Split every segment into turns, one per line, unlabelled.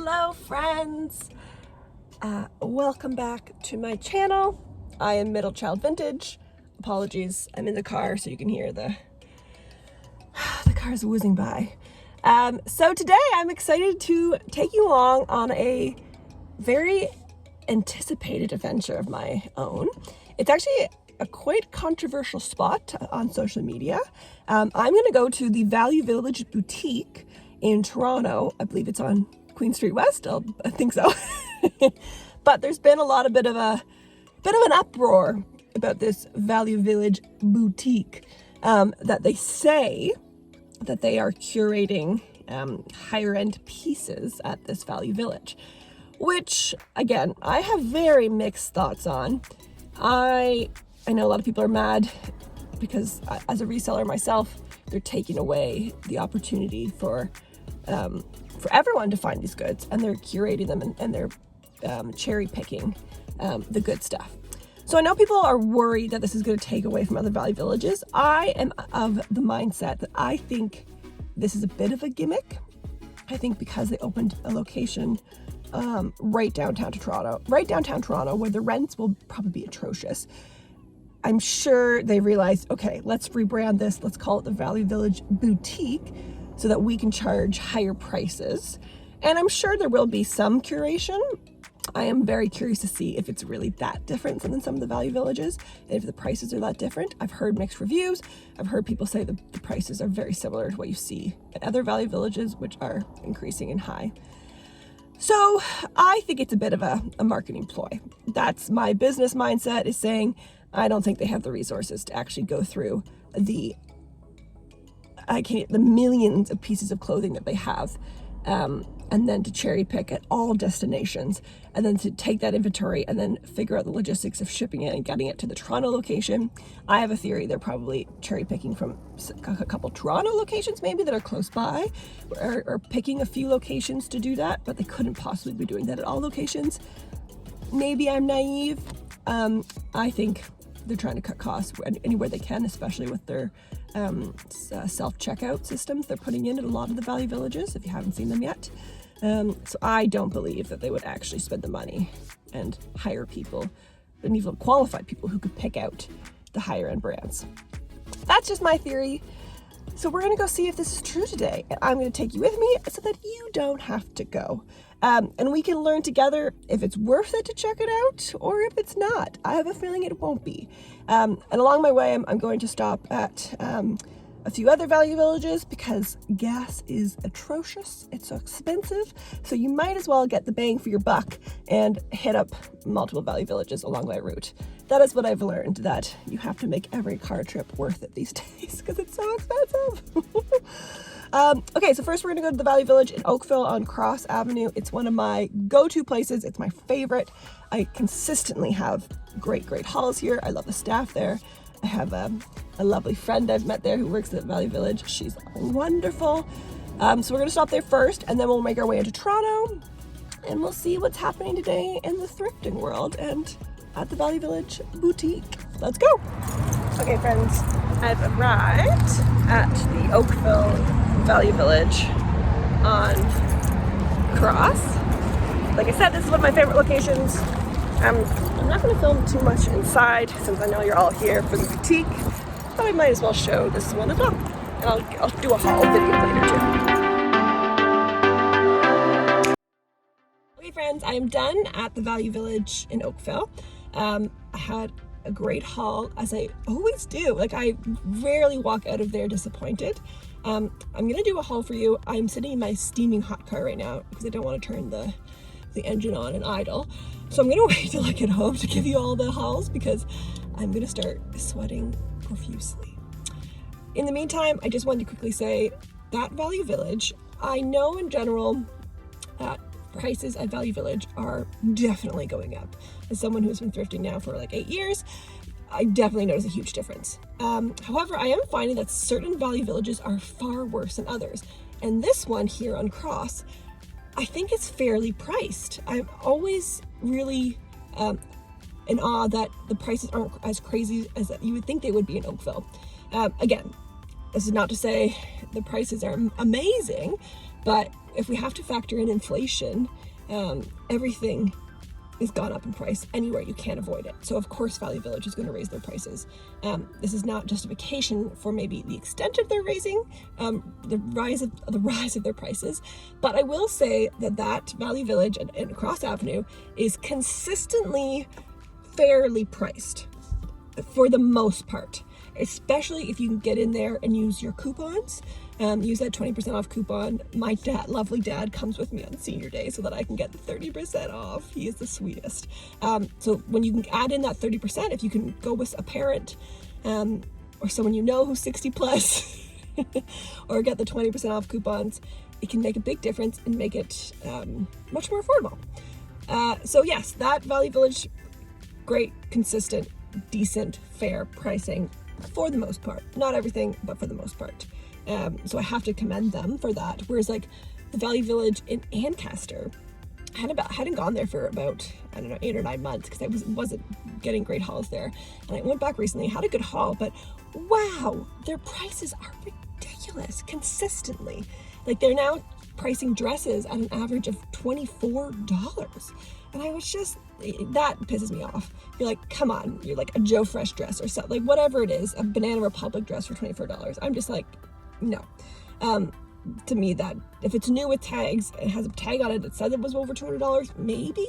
Hello friends! Welcome back to my channel. I am Middle Child Vintage. Apologies, I'm in the car so you can hear the cars whizzing by. So today I'm excited to take you along on a very anticipated adventure of my own. It's actually a quite controversial spot on social media. I'm going to go to the Value Village boutique in Toronto. I believe it's on Queen Street West. I think so. But there's been a bit of an uproar about this Value Village boutique, that they say that they are curating higher end pieces at this Value Village, which again, I have very mixed thoughts on. I know a lot of people are mad because as a reseller myself, they're taking away the opportunity for everyone to find these goods, and they're curating them and they're cherry picking the good stuff. So I know people are worried that this is going to take away from other Value Villages. I am of the mindset that I think this is a bit of a gimmick. I think because they opened a location right downtown Toronto, where the rents will probably be atrocious. I'm sure they realized, okay, let's rebrand this. Let's call it the Value Village Boutique so that we can charge higher prices. And I'm sure there will be some curation. I am very curious to see if it's really that different than some of the Value Villages, and if the prices are that different. I've heard mixed reviews. I've heard people say the prices are very similar to what you see at other Value Villages, which are increasing in high. So I think it's a bit of a marketing ploy. That's my business mindset, is saying I don't think they have the resources to actually go through the millions of pieces of clothing that they have, and then to cherry pick at all destinations, and then to take that inventory and then figure out the logistics of shipping it and getting it to the Toronto location. I have a theory they're probably cherry picking from a couple Toronto locations maybe that are close by, or picking a few locations to do that, but they couldn't possibly be doing that at all locations. Maybe I'm naive. I think they're trying to cut costs anywhere they can, especially with their self-checkout systems they're putting in at a lot of the Value Villages, if you haven't seen them yet. So I don't believe that they would actually spend the money and hire people, and even qualified people who could pick out the higher end brands. That's just my theory. So we're going to go see if this is true today. And I'm going to take you with me so that you don't have to go. And we can learn together if it's worth it to check it out or if it's not. I have a feeling it won't be. And along my way, I'm going to stop at a few other Value Villages because gas is atrocious. It's so expensive. So you might as well get the bang for your buck and hit up multiple Value Villages along that route. That is what I've learned, that you have to make every car trip worth it these days because it's so expensive. Okay, so first we're gonna go to the Value Village in Oakville on Cross Avenue. It's one of my go-to places. It's my favorite. I consistently have great hauls here. I love the staff there. I have a lovely friend I've met there who works at Value Village. She's wonderful. So we're gonna stop there first, and then we'll make our way into Toronto, and we'll see what's happening today in the thrifting world and at the Value Village boutique. Let's go. Okay friends, I've arrived at the Oakville Value Village on Cross. Like I said, this is one of my favorite locations. I'm not going to film too much inside since I know you're all here for the boutique, but I might as well show this one as well. And I'll do a haul video later too. Okay friends, I am done at the Value Village in Oakville. I had a great haul, as I always do. Like, I rarely walk out of there disappointed. I'm gonna do a haul for you. I'm sitting in my steaming hot car right now because I don't want to turn the engine on and idle. So I'm gonna wait till I get home to give you all the hauls because I'm gonna start sweating profusely. In the meantime, I just wanted to quickly say that Value Village, I know in general that prices at Value Village are definitely going up. As someone who's been thrifting now for like 8 years, I definitely notice a huge difference. However, I am finding that certain Value Villages are far worse than others. And this one here on Cross, I think it's fairly priced. I'm always really in awe that the prices aren't as crazy as you would think they would be in Oakville. Again, this is not to say the prices are amazing, but if we have to factor in inflation, everything has gone up in price anywhere. You can't avoid it. So of course Value Village is going to raise their prices. This is not justification for maybe the extent of their raising, the rise of their prices, but I will say that Value Village and Cross Avenue is consistently fairly priced for the most part, especially if you can get in there and use your coupons. Use that 20% off coupon. My lovely dad comes with me on senior day so that I can get 30% off. He is the sweetest. So when you can add in that 30%, if you can go with a parent or someone you know who's 60 plus or get the 20% off coupons, it can make a big difference and make it much more affordable. So yes, that Value Village, great, consistent, decent, fair pricing for the most part. Not everything, but for the most part. So I have to commend them for that. Whereas like the Value Village in Ancaster, I hadn't gone there for about, I don't know, 8 or 9 months because I wasn't getting great hauls there. And I went back recently, had a good haul, but wow, their prices are ridiculous consistently. Like they're now pricing dresses at an average of $24. And I was just, that pisses me off. You're like, come on, you're like a Joe Fresh dress or something, like whatever it is, a Banana Republic dress for $24. I'm just like, no. To me, that if it's new with tags, it has a tag on it that says it was over $200, maybe,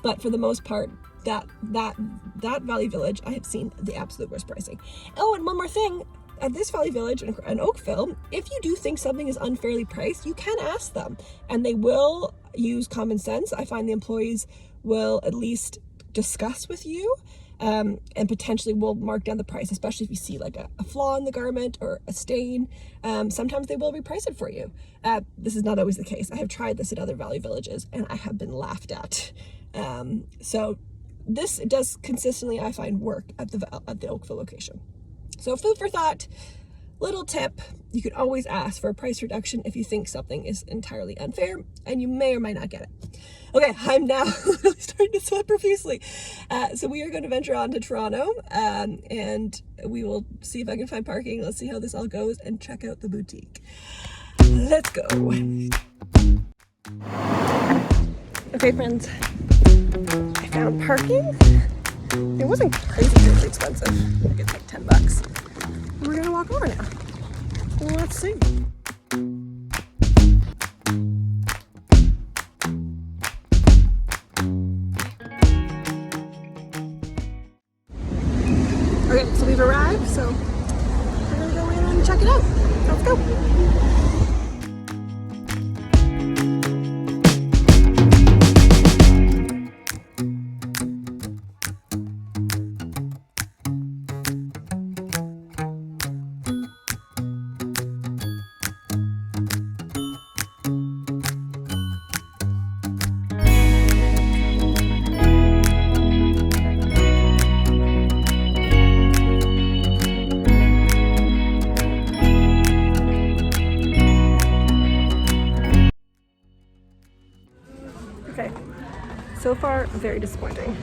but for the most part, that Value Village, I have seen the absolute worst pricing. Oh, and one more thing, at this Value Village in Oakville, if you do think something is unfairly priced, you can ask them, and they will use common sense. I find the employees will at least discuss with you, and potentially will mark down the price, especially if you see like a flaw in the garment or a stain. Sometimes they will reprice it for you. This is not always the case. I have tried this at other Value Villages and I have been laughed at. So this does consistently, I find, work at the Oakville location. So food for thought, little tip, you can always ask for a price reduction if you think something is entirely unfair, and you may or may not get it. Okay, I'm now really starting to sweat profusely. So we are going to venture on to Toronto, and we will see if I can find parking. Let's see how this all goes and check out the boutique. Let's go. Okay, friends, I found parking. It wasn't crazy expensive. I think it's like $10. We're gonna walk over now. Let's see. Okay, so we've arrived, so we're gonna go in and check it out. Let's go. Okay, so far, very disappointing.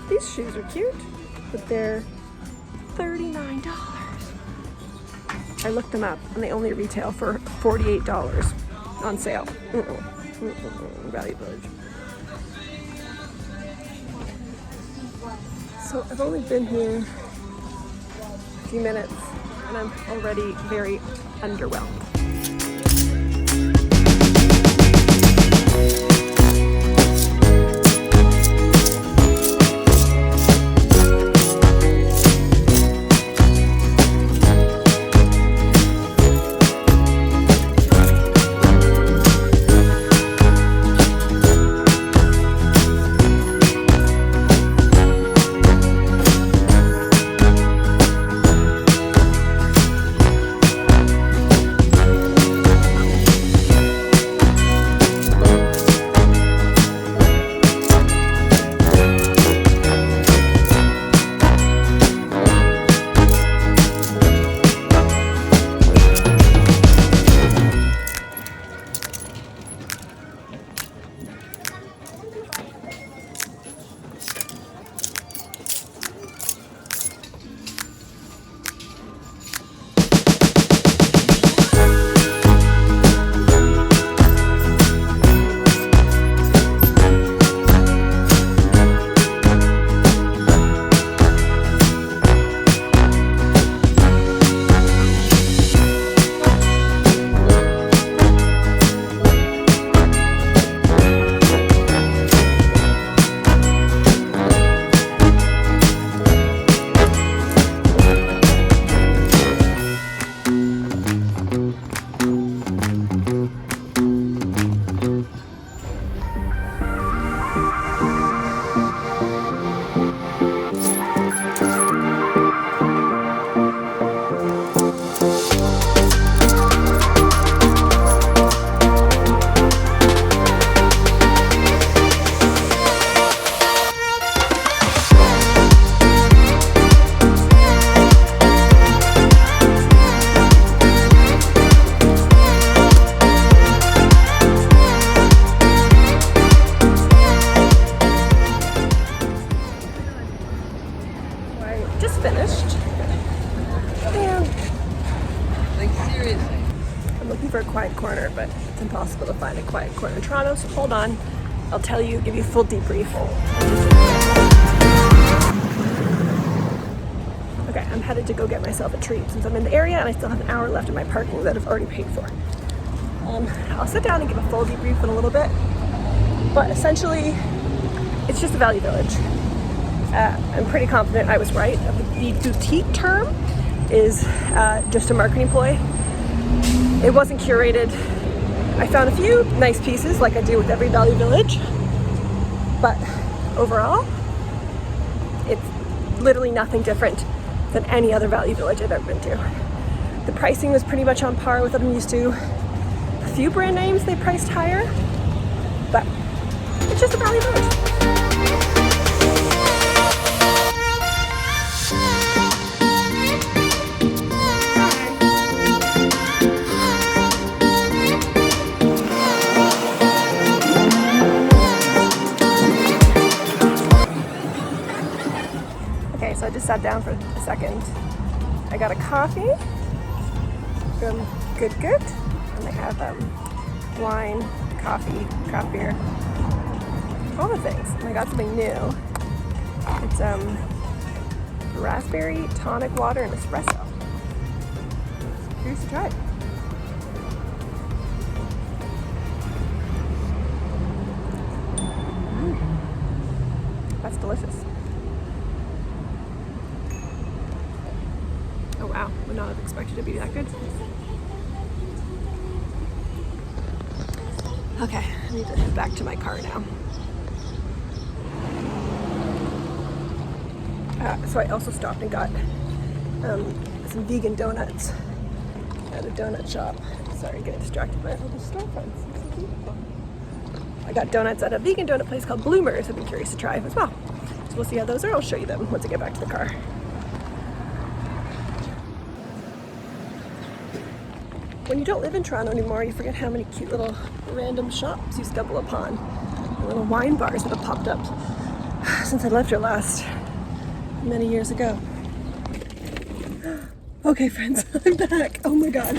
These shoes are cute, but they're $39. I looked them up and they only retail for $48 on sale. Value Village. So I've only been here a few minutes and I'm already very underwhelmed. for a quiet corner, but it's impossible to find a quiet corner in Toronto, so hold on. I'll tell you, give you a full debrief. Okay, I'm headed to go get myself a treat since I'm in the area and I still have an hour left in my parking that I've already paid for. I'll sit down and give a full debrief in a little bit, but essentially, it's just a value village. I'm pretty confident I was right. The boutique term is just a marketing ploy. It wasn't curated. I found a few nice pieces like I do with every value village, but overall, it's literally nothing different than any other value village I've ever been to. The pricing was pretty much on par with what I'm used to. A few brand names they priced higher, but it's just a value village. So I just sat down for a second. I got a coffee from Good, and they have wine, coffee, craft beer, all the things. And I got something new. It's raspberry tonic water and espresso. Curious to try it. That's delicious. Oh wow, would not have expected it to be that good. Okay, I need to head back to my car now. So I also stopped and got some vegan donuts at a donut shop. Sorry, getting distracted by all the storefronts. I got donuts at a vegan donut place called Bloomers. I've been curious to try as well. So we'll see how those are. I'll show you them once I get back to the car. When you don't live in Toronto anymore, you forget how many cute little random shops you stumble upon. The little wine bars that have popped up since I left here last, many years ago. Okay, friends, I'm back. Oh my god.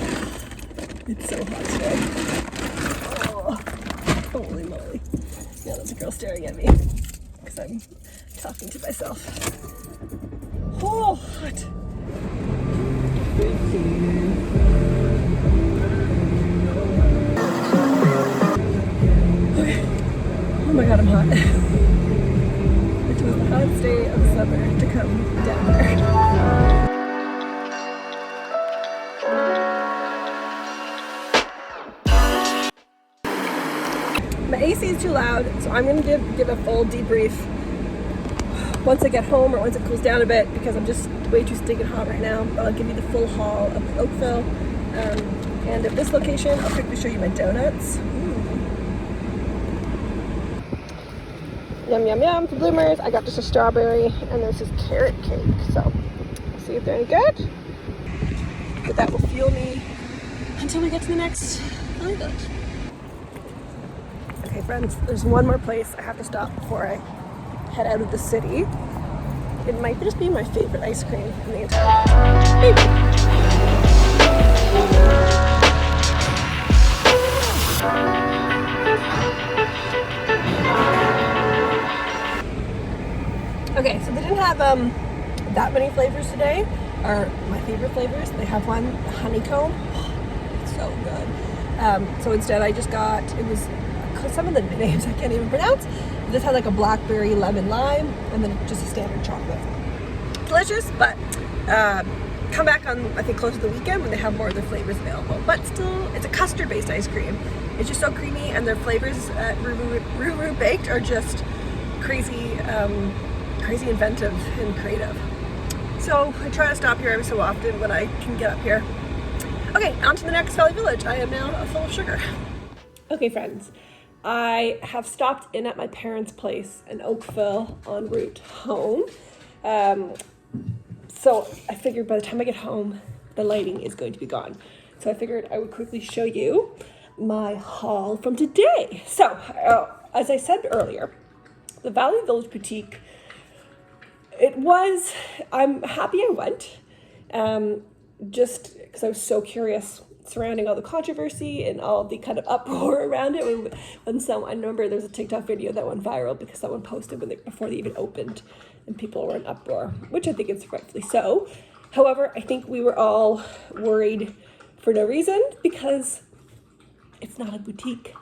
It's so hot today. Oh, holy moly. Now there's a girl staring at me because I'm talking to myself. Oh, hot. Oh my god, I'm hot. It was the hottest day of the summer to come down there. My AC is too loud, so I'm going to give a full debrief once I get home or once it cools down a bit because I'm just way too stinking hot right now. But I'll give you the full haul of Oakville. And at this location, I'll quickly show you my donuts. Yum, yum, yum for Bloomers. I got just a strawberry and this is carrot cake. So, see if they're any good. But that will fuel me until we get to the next value village. Okay, friends, there's one more place I have to stop before I head out of the city. It might just be my favorite ice cream in the entire maybe. Okay, so they didn't have that many flavors today, or my favorite flavors. They have one, honeycomb. It's so good. So instead I just got, it was some of the names I can't even pronounce. This had like a blackberry, lemon, lime, and then just a standard chocolate. Delicious, but come back on, I think, close to the weekend when they have more of their flavors available. But still, it's a custard-based ice cream. It's just so creamy, and their flavors at Ruru Baked are just crazy, crazy inventive and creative. So I try to stop here every so often when I can get up here. Okay, on to the next Valley Village. I am now full of sugar. Okay, friends. I have stopped in at my parents' place in Oakville en route home. So I figured by the time I get home, the lighting is going to be gone. So I figured I would quickly show you my haul from today. So, as I said earlier, the Valley Village Boutique, I'm happy I went, just because I was so curious surrounding all the controversy and all the kind of uproar around it. I remember there's a TikTok video that went viral because someone posted before they even opened, and people were in uproar, which I think is rightfully so. However, I think we were all worried for no reason because it's not a boutique.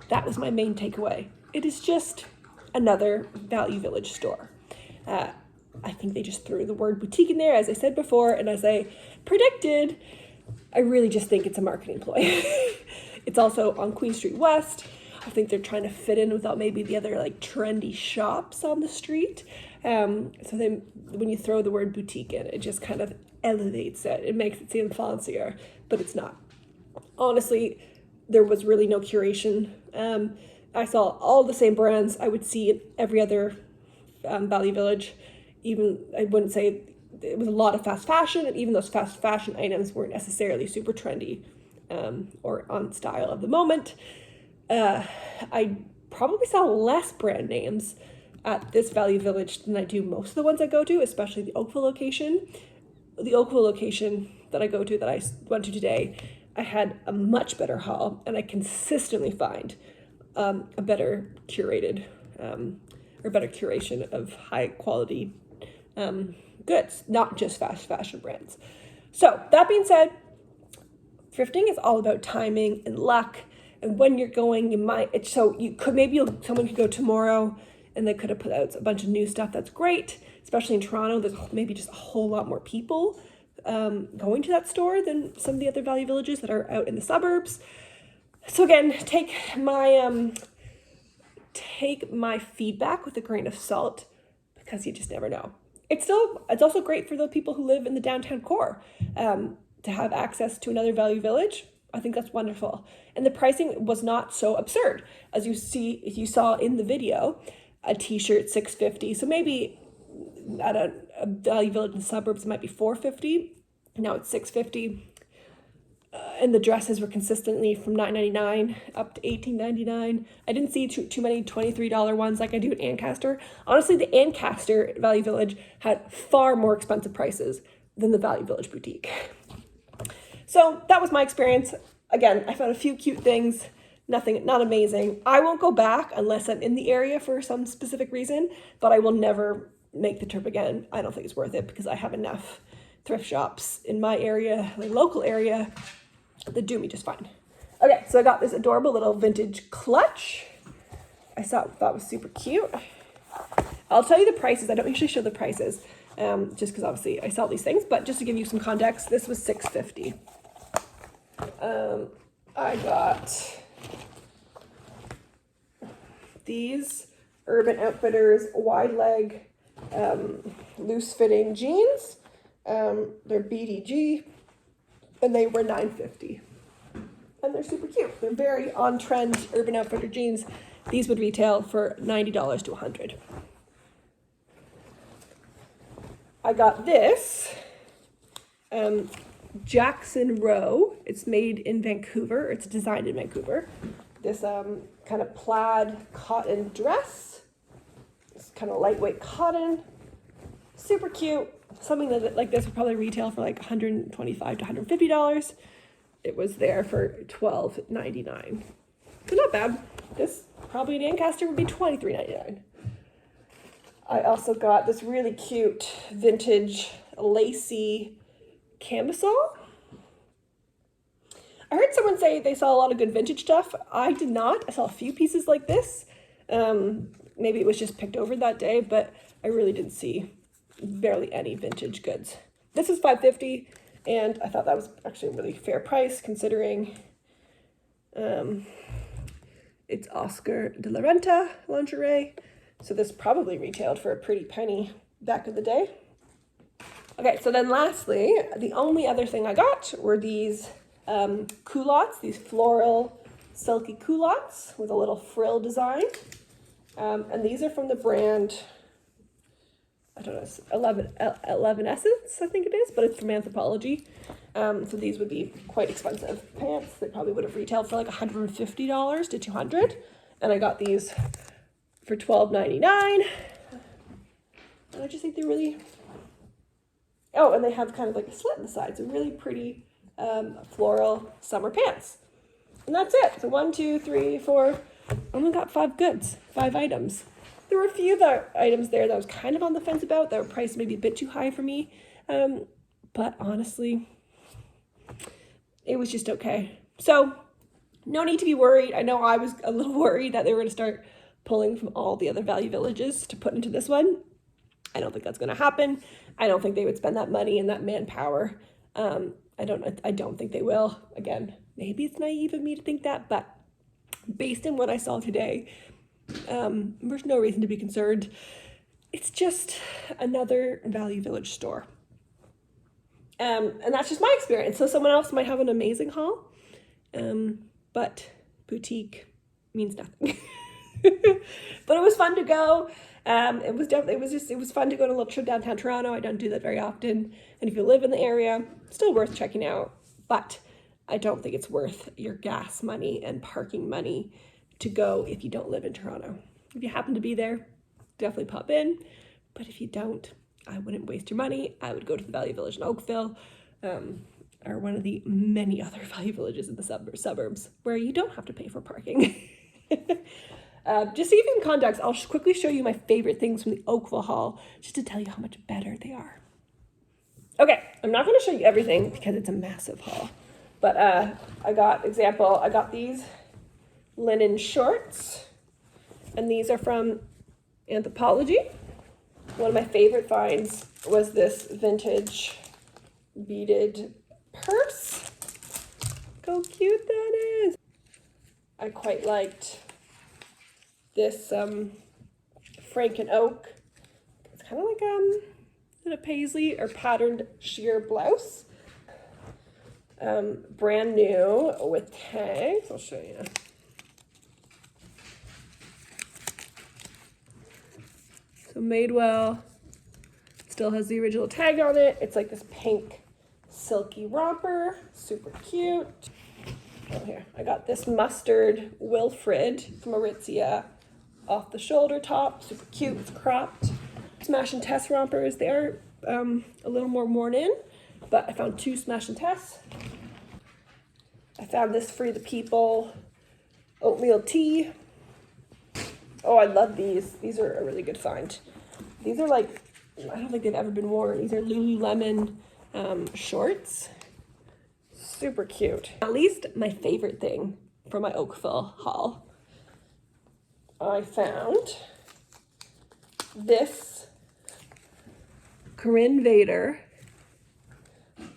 That was my main takeaway. It is just another Value Village store. I think they just threw the word boutique in there, as I said before, and as I predicted, I really just think it's a marketing ploy. It's also on Queen Street West. I think they're trying to fit in without maybe the other like trendy shops on the street. So then when you throw the word boutique in, it just kind of elevates it. It makes it seem fancier, but it's not. Honestly, there was really no curation. I saw all the same brands I would see in every other Value Village. Even, I wouldn't say, it was a lot of fast fashion, and even those fast fashion items weren't necessarily super trendy or on style of the moment. I probably saw less brand names at this Value Village than I do most of the ones I go to, especially the Oakville location. The Oakville location that I go to, that I went to today, I had a much better haul, and I consistently find a better curated or better curation of high quality goods, not just fast fashion brands. So that being said, thrifting is all about timing and luck, and when you're going, someone could go tomorrow and they could have put out a bunch of new stuff. That's great, especially in Toronto. There's maybe just a whole lot more people going to that store than some of the other Value Villages that are out in the suburbs. So again, take my feedback with a grain of salt, because you just never know. It's also great for the people who live in the downtown core to have access to another Value Village. I think that's wonderful. And the pricing was not so absurd. As you saw in the video, a t-shirt $6.50. So maybe at a Value Village in the suburbs, it might be $4.50. Now it's $6.50. And the dresses were consistently from $9.99 up to $18.99. I didn't see too many $23 ones like I do at Ancaster. Honestly, the Ancaster Value Village had far more expensive prices than the Value Village boutique. So that was my experience. Again, I found a few cute things, not amazing. I won't go back unless I'm in the area for some specific reason, but I will never make the trip again. I don't think it's worth it because I have enough thrift shops in my area, my local area, that do me just fine. Okay, so I got this adorable little vintage clutch. I thought was super cute. I'll tell you the prices. I don't usually show the prices, just because obviously I sell these things, but just to give you some context, this was $6.50. I got these Urban Outfitters wide leg loose fitting jeans. They're BDG, and they were $9.50, and they're super cute. They're very on trend Urban Outfitter jeans. These would retail for $90 to $100. I got this Jackson Row. It's made in Vancouver. It's designed in Vancouver. This kind of plaid cotton dress. It's kind of lightweight cotton. Super cute. Something that like this would probably retail for like $125 to $150. It was there for $12.99. So not bad. This probably in Ancaster would be $23.99. I also got this really cute vintage lacy camisole. I heard someone say they saw a lot of good vintage stuff. I did not. I saw a few pieces like this. Maybe it was just picked over that day, but I really didn't see barely any vintage goods. This is $5.50, and I thought that was actually a really fair price considering it's Oscar de la Renta lingerie. So this probably retailed for a pretty penny back in the day. Okay, so then lastly, the only other thing I got were these culottes, these floral silky culottes with a little frill design. And these are from the brand, I don't know, 11 Essence, I think it is, but it's from Anthropologie. So these would be quite expensive pants. They probably would have retailed for like $150 to $200. And I got these for $12.99. And I just think they're really, oh, and they have kind of like a slit in the side. So really pretty floral summer pants. And that's it. So 1, 2, 3, 4, only got 5 goods, 5 items. There were a few items there that I was kind of on the fence about, that were priced maybe a bit too high for me. But honestly, it was just okay. So no need to be worried. I know I was a little worried that they were going to start pulling from all the other value villages to put into this one. I don't think that's going to happen. I don't think they would spend that money and that manpower. I don't think they will. Again, maybe it's naive of me to think that, but based on what I saw today, there's no reason to be concerned. It's just another value village store. And that's just my experience. So someone else might have an amazing haul, but boutique means nothing. But it was fun to go. It was fun to go on a little trip downtown Toronto. I don't do that very often. And if you live in the area, still worth checking out. But I don't think it's worth your gas money and parking money to go if you don't live in Toronto. If you happen to be there, definitely pop in. But if you don't, I wouldn't waste your money. I would go to the Value Village in Oakville, or one of the many other value villages in the suburbs where you don't have to pay for parking. Just to give you context, I'll quickly show you my favorite things from the Oakville haul, just to tell you how much better they are. Okay, I'm not going to show you everything because it's a massive haul, but I got these linen shorts, and these are from Anthropology. One of my favorite finds was this vintage beaded purse. Look how cute that is. I quite liked this Frank and Oak. It's kind of like a paisley or patterned sheer blouse. Brand new with tags. I'll show you. So Madewell still has the original tag on it. It's like this pink silky romper, super cute. Oh, here, I got this mustard Wilfred from Aritzia off the shoulder top, super cute, it's cropped. Smash and Test rompers, they are a little more worn in, but I found 2 Smash and Tests. I found this Free the People oatmeal tee. Oh, I love these. These are a really good find. These are like, I don't think they've ever been worn. These are Lululemon shorts. Super cute. At least my favorite thing from my Oakville haul, I found this Corinne Vader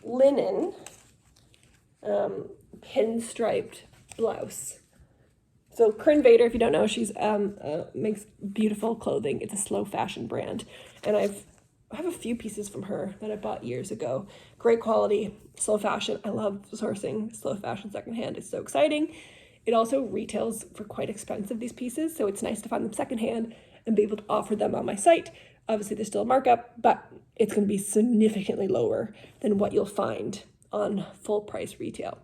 linen pinstriped blouse. So Corinne Vader, if you don't know, she's makes beautiful clothing. It's a slow fashion brand, and I have a few pieces from her that I bought years ago. Great quality, slow fashion. I love sourcing slow fashion secondhand. It's so exciting. It also retails for quite expensive, these pieces, so it's nice to find them secondhand and be able to offer them on my site. Obviously, there's still a markup, but it's going to be significantly lower than what you'll find on full price retail.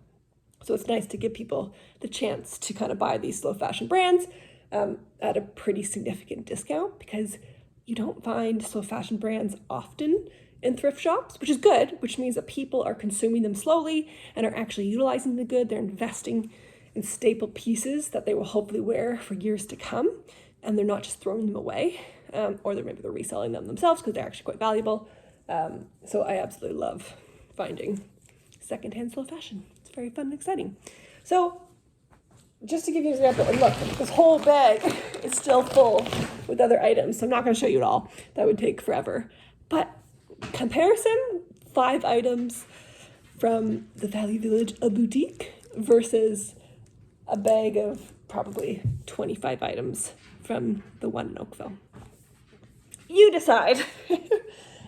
So it's nice to give people the chance to kind of buy these slow fashion brands at a pretty significant discount, because you don't find slow fashion brands often in thrift shops, which is good, which means that people are consuming them slowly and are actually utilizing the good. They're investing in staple pieces that they will hopefully wear for years to come, and they're not just throwing them away, or maybe they're reselling them themselves because they're actually quite valuable. So I absolutely love finding secondhand slow fashion. It's very fun and exciting. So just to give you an example, and look, this whole bag is still full with other items, so I'm not going to show you it all. That would take forever. But comparison, 5 items from the Value Village, a boutique, versus a bag of probably 25 items from the one in Oakville. You decide. So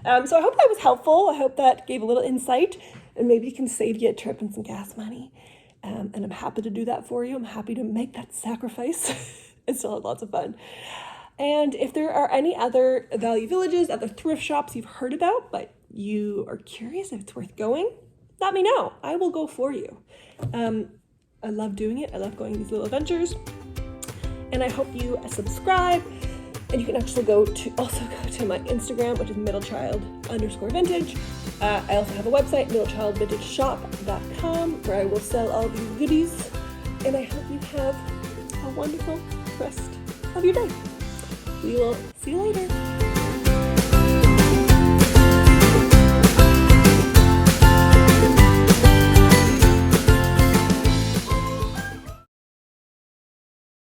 I hope that was helpful. I hope that gave a little insight, and maybe it can save you a trip and some gas money. And I'm happy to do that for you. I'm happy to make that sacrifice and still have lots of fun. And if there are any other value villages, other thrift shops you've heard about, but you are curious if it's worth going, let me know. I will go for you. I love doing it. I love going on these little adventures. And I hope you subscribe, And you can actually also go to my Instagram, which is middlechild_vintage. I also have a website, middlechildvintageshop.com, where I will sell all these goodies. And I hope you have a wonderful rest of your day. We will see you later.